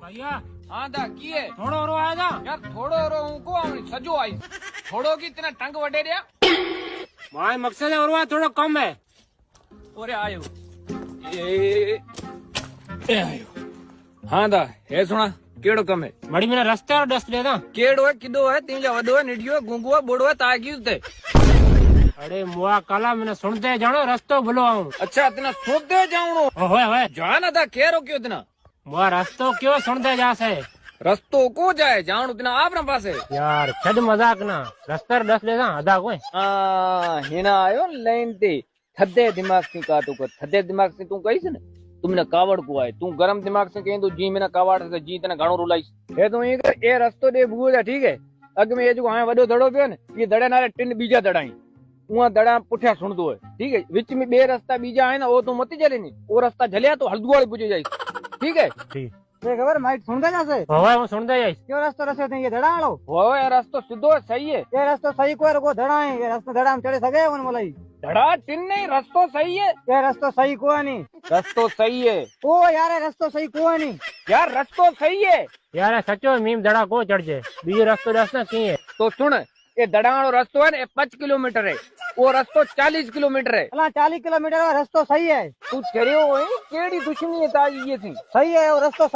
भैया हाँ दा की है थोड़ो रो आया था यार थोड़ो रो को हमने सजो आई थोड़ो की इतना टंग वडे रिया माय मकसद है और थोड़ो कम है ओरे आयो ए आयो हाँ दा है सुना केड़ो कम है बड़ी मेरा रास्ते और डस्ट दे था केड़ो है किदो है तीन वडो है निडियो गुंगुआ बोड़ो है ताकी ते अरे मुआ काला मैंने सुनते जानो रस्तो भलो आऊं अच्छा इतना सोचते जाऊनो होए जाना था केरो क्यों इतना मुआ रस्तो क्यों सुनते जा से रस्तो को जाए जाऊं इतना आप ना पासे यार छड़ मजाक ना रास्ते डस्ट दे था अदा कोई हिना आयो लाइन ते थदे दिमाग से का तू कर थदे दिमाग से तू कहीस ने तुमने कावड़ को आए तू गरम दिमाग से कहीं तो जी मैंने कावड़ से जी तने घणो रुलाईस हे तो ये रस्तो दे भूल है ठीक है अग में ये जो हां वडो दड़ो पियो ने ये दड़े नारे टिन बीजा दड़ाई उहा दड़ा पुठिया सुणदो है ठीक है विच में बे रास्ता बीजा है ना वो तो मत जले नहीं वो रास्ता झलिया तो हल्दुआड़ी पुजे जाई ठीक है ठीक ये खबर माइट सुनते जासे होए वो सुनते जाइस क्यों रास्ता रसे थे ये धड़ा वालो होवे ये रास्तो सीधो है सही है ये रास्ता सही को धड़ा है ये रास्ता धड़ा में चढ़े सके वन मलाई धड़ा टिन नहीं रास्तो सही है ये रास्ता सही को नहीं रास्तो सही है ओ यार ये रास्ता सही को नहीं यार रास्तो सही है यार सचो मीम दड़ा को चढ़ जे बीजो रास्तो रास्ता की है तो सुन ये दड़ाणो रास्तो है ना 5 किलोमीटर है वो रास्तो 40 किलोमीटर है अला 40 किलोमीटर का रास्ता सही है तू चढ़ियो है केड़ी दुश्मनी है ताजी ये थी सही है वो रास्ता